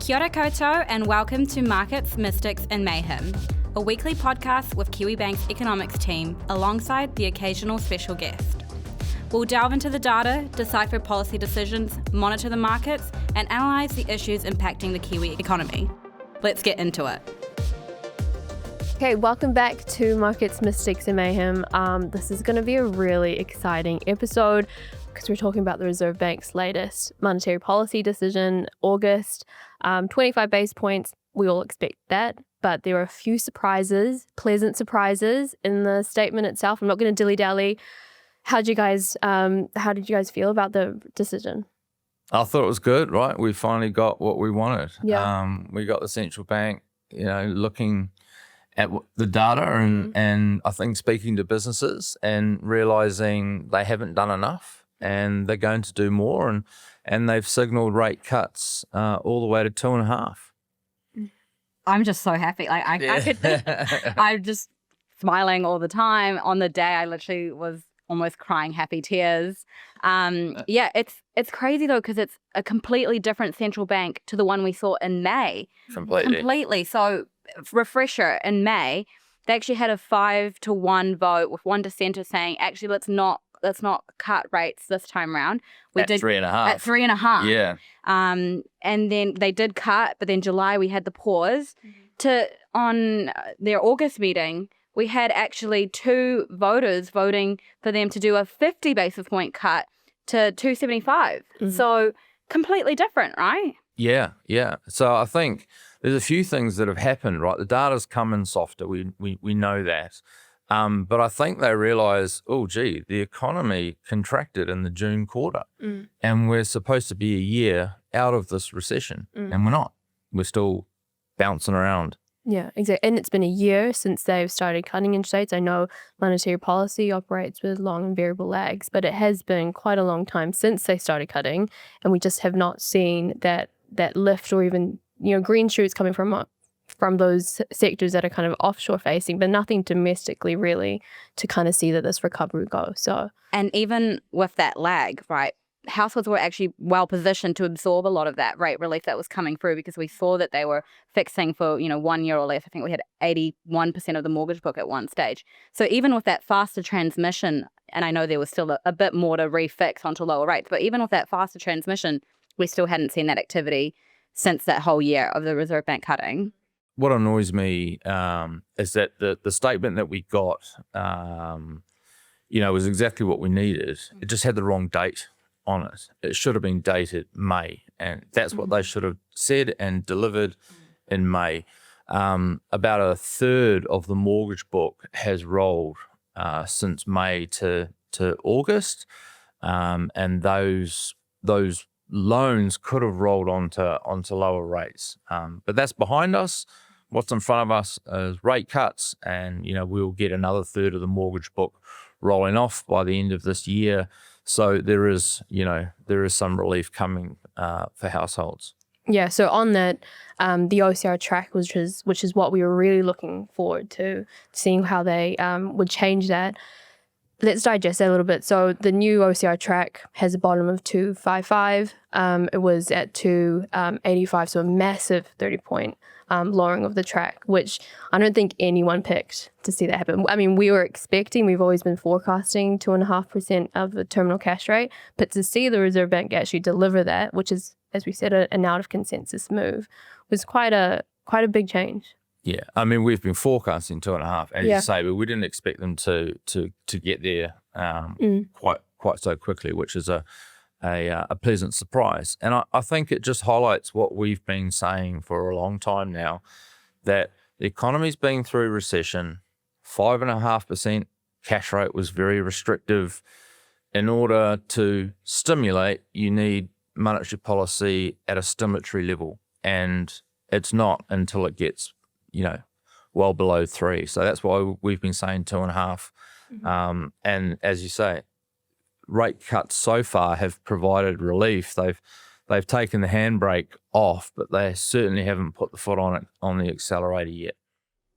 Kia ora koutou and welcome to Markets, Mystics and Mayhem, a weekly podcast with Kiwibank's economics team alongside the occasional special guest. We'll delve into the data, decipher policy decisions, monitor the markets and analyse the issues impacting the Kiwi economy. Let's get into it. Okay, welcome back to Markets, Mystics and Mayhem. This is going to be a really exciting episode because we're talking about the Reserve Bank's latest monetary policy decision, August, 25 base points. We all expect that, but there are a few surprises, pleasant surprises in the statement itself. I'm not going to dilly-dally. How did you guys feel about the decision? I thought it was good, right? We finally got what we wanted. Yeah. We got the central bank, looking at the data and I think speaking to businesses and realizing they haven't done enough and they're going to do more and they've signaled rate cuts all the way to 2.5. I'm just so happy. I'm just smiling all the time. On the day, I literally was almost crying happy tears. It's crazy though because it's a completely different central bank to the one we saw in May. Completely. So refresher, in May, they actually had a 5-1 vote with one dissenter saying, actually, let's not cut rates this time around. We did 3.5. At 3.5. Yeah. And then they did cut, but then July we had the pause. On their August meeting, we had actually 2 voters voting for them to do a 50 basis point cut to 275. So completely different, right? Yeah. So I think there's a few things that have happened, right? The data's come in softer. We know that. But I think they realise, the economy contracted in the June quarter and we're supposed to be a year out of this recession and we're not. We're still bouncing around. Yeah, exactly. And it's been a year since they've started cutting interest rates. I know monetary policy operates with long and variable lags, but it has been quite a long time since they started cutting and we just have not seen that lift or even, green shoots coming from those sectors that are kind of offshore facing, but nothing domestically really to kind of see that this recovery go. So, and even with that lag, right, households were actually well positioned to absorb a lot of that rate relief that was coming through because we saw that they were fixing for 1 year or less. I think we had 81% of the mortgage book at one stage. So even with that faster transmission, and I know there was still a bit more to refix onto lower rates, but even with that faster transmission, we still hadn't seen that activity since that whole year of the Reserve Bank cutting. What annoys me is that the statement that we got, was exactly what we needed. It just had the wrong date on it. It should have been dated May, and that's what they should have said and delivered in May. About a third of the mortgage book has rolled since May to August, and those loans could have rolled onto lower rates. But that's behind us. What's in front of us is rate cuts, and we'll get another third of the mortgage book rolling off by the end of this year. So there is some relief coming for households. Yeah. So on that, the OCR track, which is what we were really looking forward to, seeing how they would change that. Let's digest that a little bit. So the new OCR track has a bottom of 255. It was at 285, so a massive 30-point lowering of the track, which I don't think anyone picked to see that happen. I mean, we've always been forecasting 2.5% of the terminal cash rate, but to see the Reserve Bank actually deliver that, which is, as we said, an out of consensus move, was quite a big change. Yeah, I mean, we've been forecasting 2.5, as you say, but we didn't expect them to get there quite so quickly, which is a pleasant surprise. And I think it just highlights what we've been saying for a long time now, that the economy's been through recession. 5.5% cash rate was very restrictive. In order to stimulate, you need monetary policy at a stimulatory level, and it's not until it gets well below 3. So that's why we've been saying 2.5. And as you say, rate cuts so far have provided relief. They've taken the handbrake off, but they certainly haven't put the foot on the accelerator yet.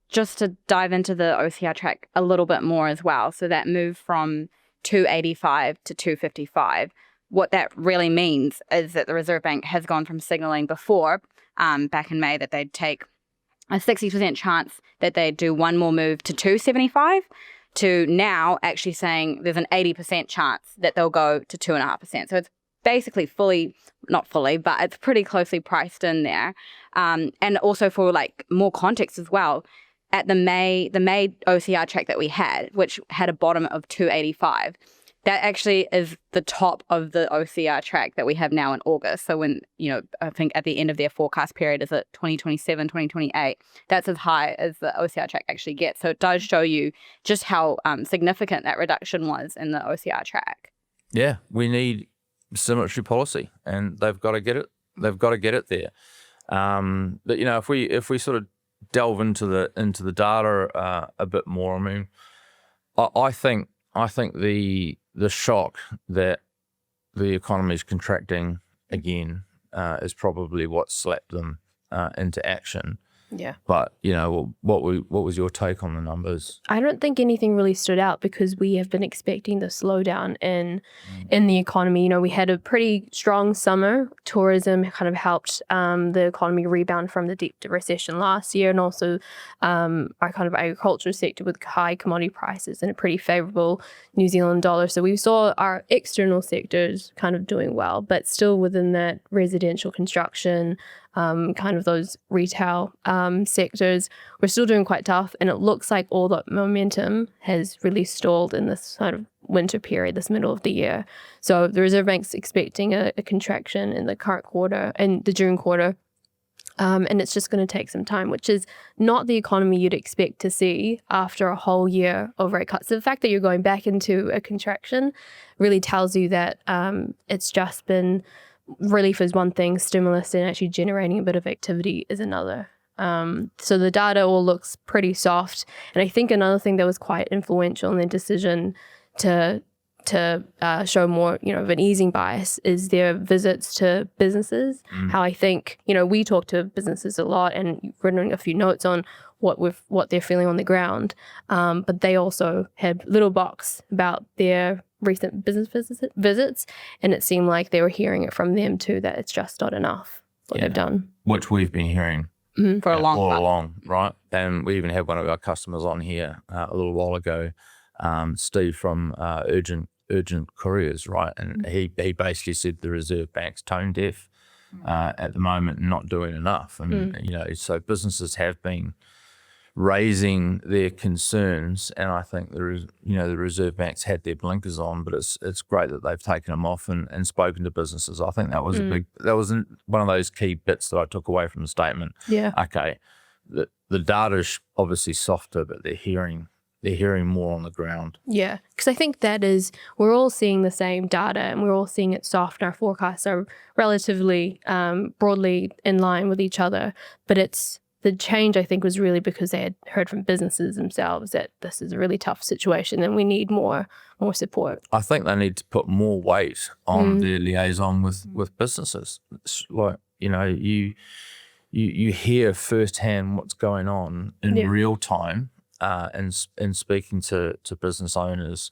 Just to dive into the OCR track a little bit more as well. So that move from 285 to 255, what that really means is that the Reserve Bank has gone from signalling before back in May that they'd take a 60% chance that they'd do one more move to 275, to now actually saying there's an 80% chance that they'll go to 2.5%. So it's basically not fully, but it's pretty closely priced in there. And also for like more context as well, at the May OCR track that we had, which had a bottom of 285, that actually is the top of the OCR track that we have now in August. So when, I think at the end of their forecast period is at 2027, 2028, that's as high as the OCR track actually gets. So it does show you just how significant that reduction was in the OCR track. Yeah, we need symmetry policy, and they've got to get it. They've got to get it there. But if we sort of delve into the data a bit more, I mean, I think the shock that the economy is contracting again is probably what slapped them into action. Yeah. But, what was your take on the numbers? I don't think anything really stood out because we have been expecting the slowdown in the economy. We had a pretty strong summer. Tourism kind of helped the economy rebound from the deep recession last year, and also our kind of agricultural sector with high commodity prices and a pretty favourable New Zealand dollar. So we saw our external sectors kind of doing well, but still within that residential construction, kind of those retail sectors, we're still doing quite tough, and it looks like all that momentum has really stalled in this kind of winter period, this middle of the year. So the Reserve Bank's expecting a contraction in the current quarter and the June quarter, and it's just going to take some time, which is not the economy you'd expect to see after a whole year of rate cuts. So the fact that you're going back into a contraction really tells you that it's just been relief is one thing, stimulus and actually generating a bit of activity is another. So the data all looks pretty soft. And I think another thing that was quite influential in their decision to show more, of an easing bias is their visits to businesses. How I think, we talk to businesses a lot and written a few notes on what they're feeling on the ground. But they also had little box about their recent business visits, and it seemed like they were hearing it from them too, that it's just not enough what they've done. Which we've been hearing for a long all time. along, right? And we even had one of our customers on here a little while ago, Steve from Urgent Couriers, right? And he basically said the Reserve Bank's tone deaf at the moment and not doing enough. And, so businesses have been raising their concerns, and I think the Reserve Bank's had their blinkers on, but it's great that they've taken them off and spoken to businesses. I think that was that was one of those key bits that I took away from the statement. Yeah. Okay, the data's obviously softer, but they're hearing more on the ground. Yeah, because I think we're all seeing the same data and we're all seeing it soft, and our forecasts are relatively broadly in line with each other, but the change, I think, was really because they had heard from businesses themselves that this is a really tough situation and we need more support. I think they need to put more weight on their liaison with businesses. It's like, you hear firsthand what's going on in real time, and speaking to business owners,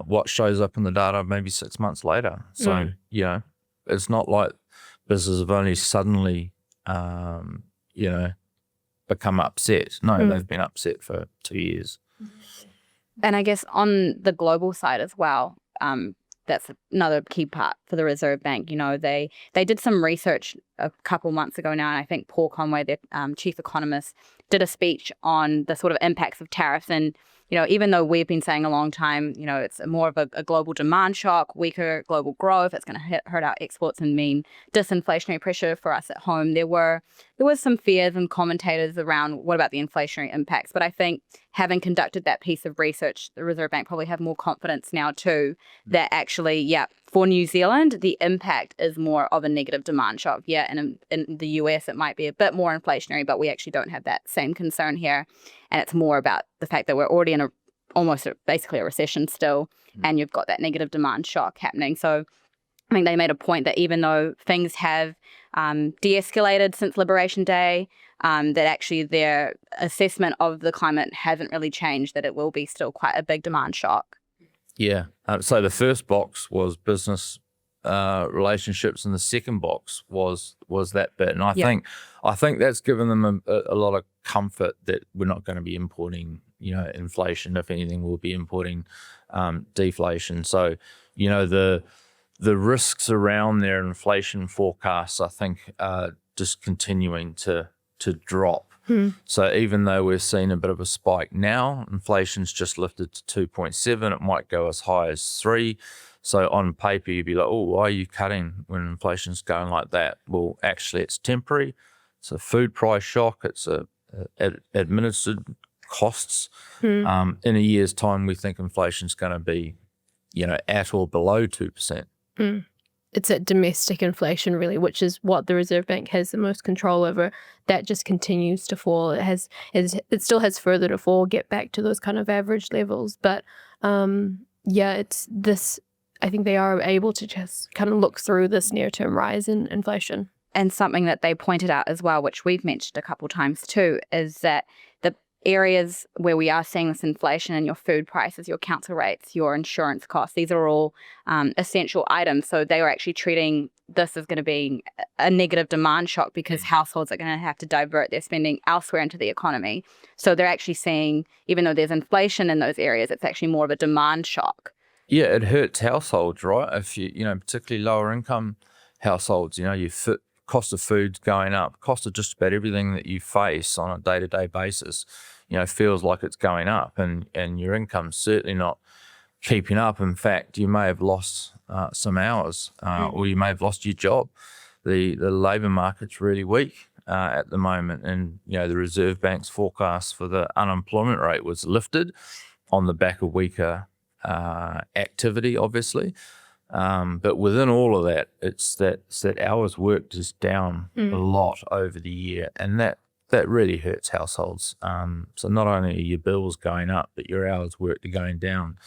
what shows up in the data maybe 6 months later. So, it's not like businesses have only suddenly become upset. No, they've been upset for 2 years. And I guess on the global side as well, that's another key part for the Reserve Bank. They did some research a couple months ago now, and I think Paul Conway, their chief economist, did a speech on the sort of impacts of tariffs. And even though we've been saying a long time, it's more of a global demand shock, weaker global growth, it's going to hurt our exports and mean disinflationary pressure for us at home. There was some fears and commentators around what about the inflationary impacts. But I think having conducted that piece of research, the Reserve Bank probably have more confidence now too that actually, for New Zealand, the impact is more of a negative demand shock. And in the US, it might be a bit more inflationary, but we actually don't have that same concern here. And it's more about the fact that we're already in basically a recession still, and you've got that negative demand shock happening. So I think they made a point that even though things have de-escalated since Liberation Day, that actually their assessment of the climate hasn't really changed, that it will be still quite a big demand shock. Yeah. So the first box was business relationships in the second box was that bit, and I think that's given them a lot of comfort that we're not going to be importing, inflation. If anything, we'll be importing deflation. So, the risks around their inflation forecasts, I think, are just continuing to drop. So even though we're seeing a bit of a spike now, inflation's just lifted to 2.7. It might go as high as 3. So on paper, you'd be like, oh, why are you cutting when inflation's going like that? Well, actually, it's temporary. It's a food price shock. It's administered costs. In a year's time, we think inflation's going to be, at or below 2%. It's at domestic inflation, really, which is what the Reserve Bank has the most control over. That just continues to fall. It still has further to fall, get back to those kind of average levels. But it's this. I think they are able to just kind of look through this near-term rise in inflation. And something that they pointed out as well, which we've mentioned a couple times too, is that the areas where we are seeing this inflation in your food prices, your council rates, your insurance costs, these are all essential items. So they were actually treating this as going to be a negative demand shock because households are going to have to divert their spending elsewhere into the economy. So they're actually seeing, even though there's inflation in those areas, it's actually more of a demand shock. Yeah, it hurts households, right? If you, particularly lower income households, your cost of food's going up, cost of just about everything that you face on a day-to-day basis, feels like it's going up, and your income's certainly not keeping up. In fact, you may have lost some hours, or you may have lost your job. The labour market's really weak at the moment, and the Reserve Bank's forecast for the unemployment rate was lifted on the back of weaker activity, obviously. But within all of that, it's that hours worked is down a lot over the year, and that really hurts households. So not only are your bills going up, but your hours worked are going down.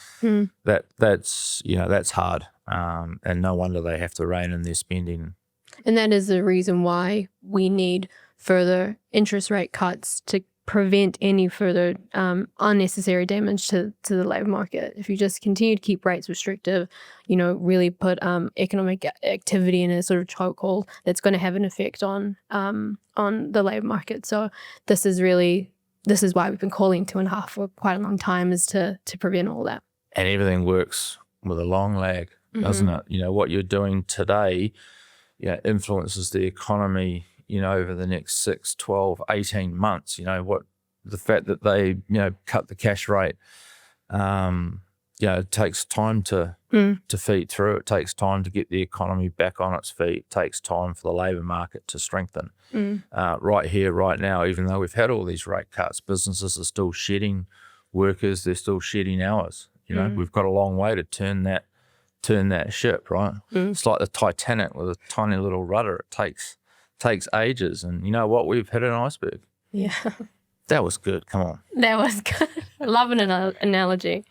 That's hard, and no wonder they have to rein in their spending. And that is the reason why we need further interest rate cuts to prevent any further unnecessary damage to the labour market. If you just continue to keep rates restrictive, really put economic activity in a sort of chokehold, that's going to have an effect on the labour market. So this is why we've been calling 2.5 for quite a long time, is to prevent all that. And everything works with a long lag, doesn't it? What you're doing today, influences the economy over the next 6, 12, 18 months, the fact that they, cut the cash rate, it takes time to feed through. It takes time to get the economy back on its feet. It takes time for the labour market to strengthen. Right here, right now, even though we've had all these rate cuts, businesses are still shedding workers. They're still shedding hours. We've got a long way to turn that ship, right? It's like the Titanic with a tiny little rudder. It takes ages, and you know what? We've hit an iceberg. Yeah. That was good. Come on. That was good. I love an analogy.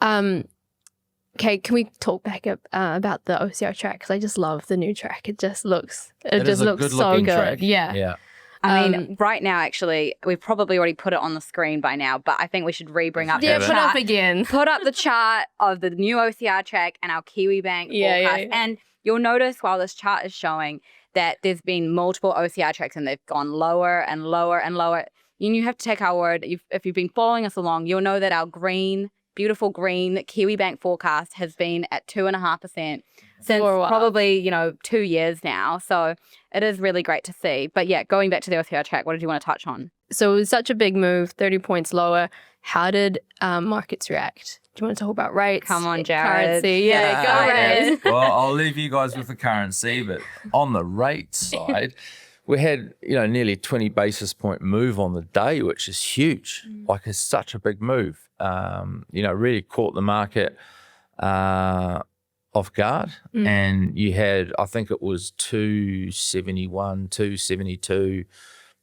Okay, can we talk back up about the OCR track? Because I just love the new track. It just looks so good. Track. Yeah. I mean, right now, actually, we've probably already put it on the screen by now, but I think we should bring up the chart. Put up again. Put up the chart of the new OCR track and our Kiwibank forecast. Yeah. And you'll notice while this chart is showing that there's been multiple OCR tracks and they've gone lower and lower and lower. And you have to take our word. If you've been following us along, you'll know that our beautiful green Kiwibank forecast has been at 2.5% since probably, 2 years now. So it is really great to see. But yeah, going back to the OCR track, what did you want to touch on? So it was such a big move, 30 points lower. How did markets react? Do you want to talk about rates? Come on, Jarrod. Currency. Yeah, go rates. Well, I'll leave you guys with the currency, but on the rate side, we had, nearly 20 basis point move on the day, which is huge. Like, it's such a big move. Really caught the market off guard. And you had, I think it was 271, 272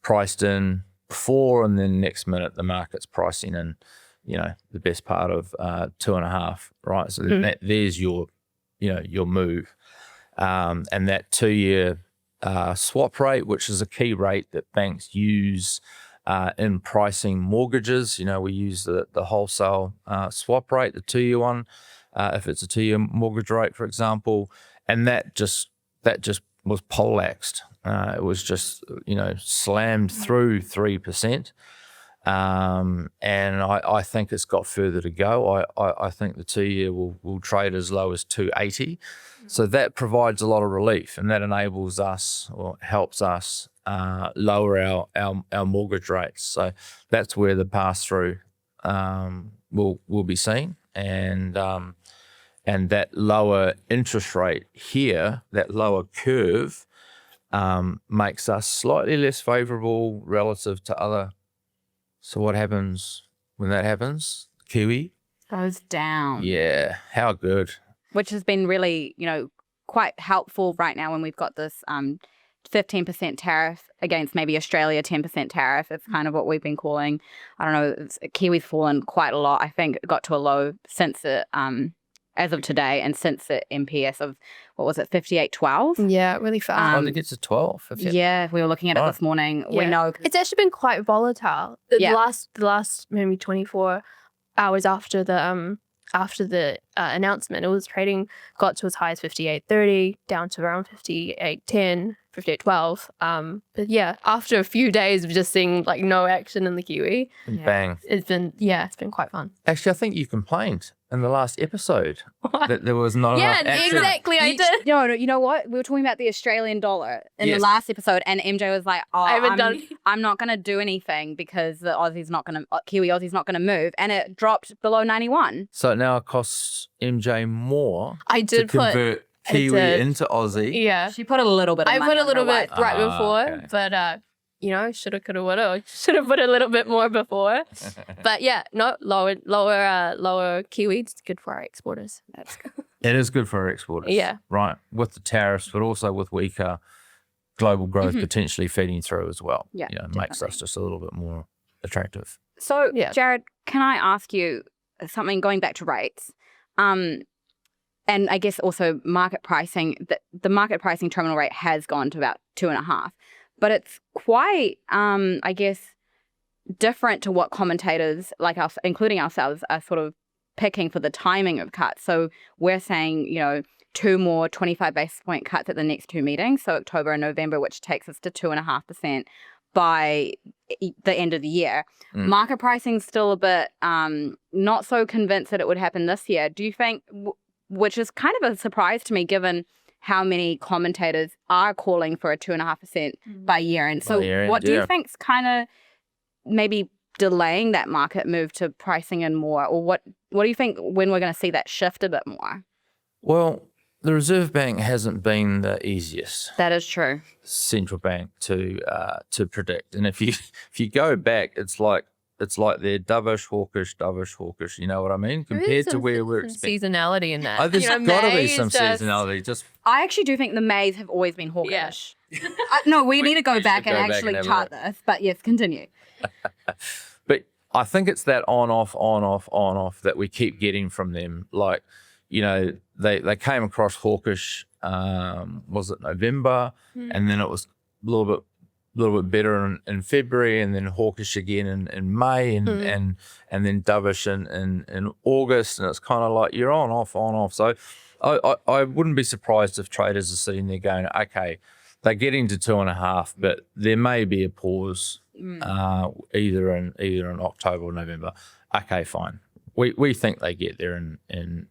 priced in before, and then next minute the market's pricing in, the best part of 2.5, right? So there's your move. And that 2-year swap rate, which is a key rate that banks use in pricing mortgages. We use the wholesale swap rate, the 2-year one, if it's a 2-year mortgage rate, for example. and that just was poleaxed. It was just slammed through 3%. And I think it's got further to go. I think the 2-year will trade as low as 280. So that provides a lot of relief, and that enables us or helps us lower our mortgage rates. So that's where the pass through will be seen, and that lower interest rate here, that lower curve, makes us slightly less favourable relative to other. So what happens when that happens? Kiwi goes down. Yeah, how good. Which has been really, quite helpful right now when we've got this 15% tariff against maybe Australia 10% tariff. It's kind of what we've been calling. I don't know. Kiwi's fallen quite a lot. I think it got to a low since it as of today, and since the MPS of, what was it, 58.12? Yeah, really fast. It gets to 12. Yeah, we were looking at it this morning. Yeah. We know. It's actually been quite volatile. The last maybe 24 hours after the announcement, it was got to as high as 58.30, down to around 58.10, 58.12. But yeah, after a few days of just seeing like no action in the Kiwi, Bang. it's been quite fun. Actually, I think you complained in the last episode that there was not enough action. Exactly, I did. No, you know what? We were talking about the Australian dollar in the last episode, and MJ was like, I'm not going to do anything because the Kiwi Aussie's not going to move, and it dropped below 91. So now it costs MJ more to convert Kiwi into Aussie. Yeah. She put a little bit of money. I put a little bit on right before, okay. but shoulda, coulda, woulda. Should have put a little bit more before. But yeah, no, lower Kiwi. It's good for our exporters. That's good. It is good for our exporters. Yeah. Right. With the tariffs, but also with weaker global growth potentially feeding through as well. Yeah. It makes us just a little bit more attractive. So, Jarrod, can I ask you something going back to rates? And I guess also market pricing. The market pricing terminal rate has gone to about 2.5. But it's quite, I guess, different to what commentators like us, including ourselves, are sort of picking for the timing of cuts. So we're saying, 2 more 25 basis point cuts at the next 2 meetings, so October and November, which takes us to 2.5% by the end of the year. Market pricing's still a bit not so convinced that it would happen this year. Do you think, which is kind of a surprise to me, given how many commentators are calling for a 2.5% by year end. So what do you think's kind of maybe delaying that market move to pricing in more? Or what do you think when we're going to see that shift a bit more? Well, the Reserve Bank hasn't been the easiest. That is true. Central bank to predict. And if you go back, it's like they're dovish, hawkish, you know what I mean? Compared to where we're expecting. Seasonality in that. Oh, there's got to be some seasonality. I actually do think the Mays have always been hawkish. Yeah. No, we need to go back and actually chart this. But yes, continue. But I think it's that on, off that we keep getting from them. Like, they came across hawkish, was it November? And then it was a little bit better in February, and then hawkish again in May, and then dovish in August, and it's kind of like you're on, off. So I wouldn't be surprised if traders are sitting there going, okay, they're getting to 2.5, but there may be a pause either in October or November. Okay, fine. We think they get there in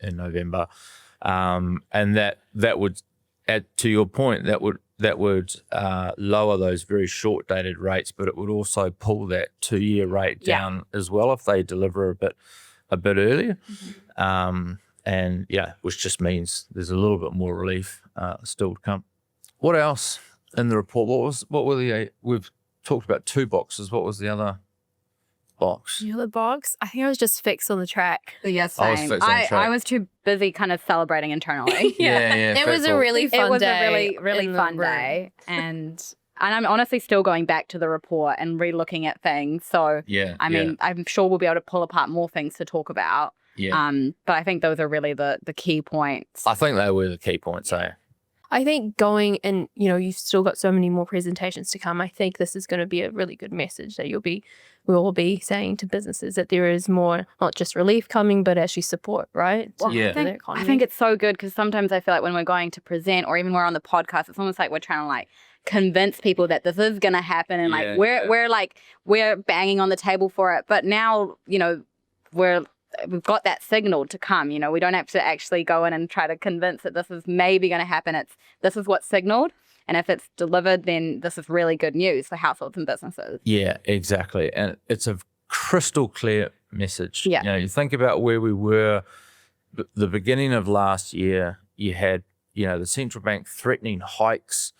November, and that would add to your point. That would lower those very short dated rates, but it would also pull that 2-year rate down as well if they deliver a bit earlier. Which just means there's a little bit more relief still to come. What else in the report? What were we've talked about 2 boxes. What was the other box? The other box? I think I was just fixed on the track. Yeah, same. I was too busy kind of celebrating internally. Yeah. It was a really fun day. It was a really fun day. And I'm honestly still going back to the report and re-looking at things. So, I mean, I'm sure we'll be able to pull apart more things to talk about. Yeah. But I think those are really the key points. I think they were the key points, I think going and, you've still got so many more presentations to come. I think this is going to be a really good message that we'll be saying to businesses that there is more, not just relief coming, but actually support, right? Well, I think it's so good because sometimes I feel like when we're going to present or even we're on the podcast, it's almost like we're trying to like convince people that this is going to happen. And like, we're banging on the table for it. But now, we've got that signal to come, we don't have to actually go in and try to convince that this is maybe going to happen. This is what's signaled. And if it's delivered, then this is really good news for households and businesses. Yeah, exactly. And it's a crystal clear message. Yeah. You think about where we were, the beginning of last year, you had, the central bank threatening hikes,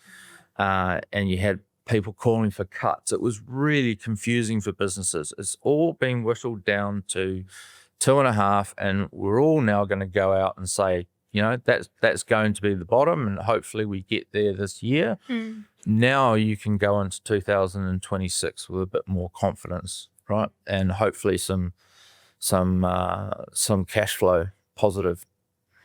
and you had people calling for cuts. It was really confusing for businesses. It's all been whittled down to 2.5, and we're all now going to go out and say, that's going to be the bottom, and hopefully we get there this year. Now you can go into 2026 with a bit more confidence, right? And hopefully some cash flow positive.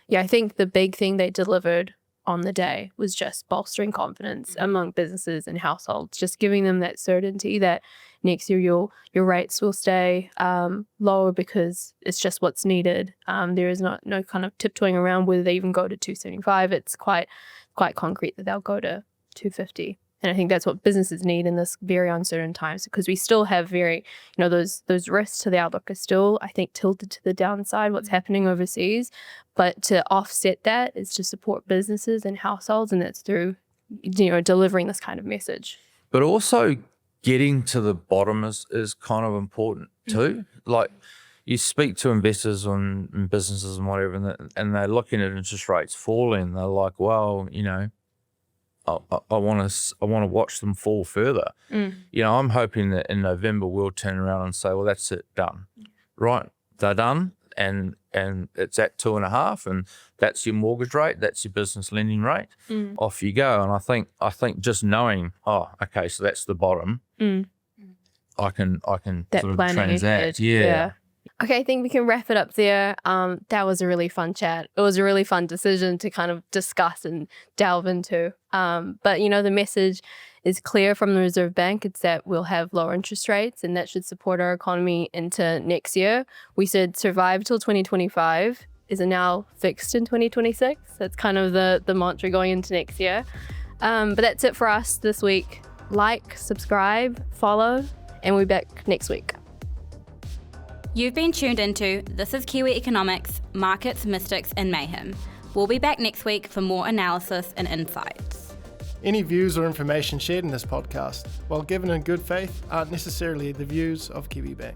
Yeah, I think the big thing they delivered on the day was just bolstering confidence among businesses and households, just giving them that certainty that next year your rates will stay lower because it's just what's needed. There is no kind of tiptoeing around whether they even go to 275. It's quite concrete that they'll go to 250. And I think that's what businesses need in this very uncertain times, because we still have very, those risks to the outlook are still, I think, tilted to the downside, what's happening overseas. But to offset that is to support businesses and households, and that's through, delivering this kind of message. But also getting to the bottom is kind of important too. Like, you speak to investors and businesses and whatever, and they're looking at interest rates falling. They're like, well, I want to watch them fall further. I'm hoping that in November we'll turn around and say, well, that's it, done. Right, they're done, and it's at 2.5, and that's your mortgage rate, that's your business lending rate. Off you go. And I think just knowing, okay, so that's the bottom. I can that sort of planning transact. ahead. Yeah. Okay, I think we can wrap it up there. That was a really fun chat. It was a really fun decision to kind of discuss and delve into. But, the message is clear from the Reserve Bank. It's that we'll have lower interest rates, and that should support our economy into next year. We said survive till 2025. Is it now fixed in 2026? That's kind of the mantra going into next year. But that's it for us this week. Like, subscribe, follow, and we'll be back next week. You've been tuned into This is Kiwi Economics, Markets, Mystics and Mayhem. We'll be back next week for more analysis and insights. Any views or information shared in this podcast, while given in good faith, aren't necessarily the views of Kiwibank.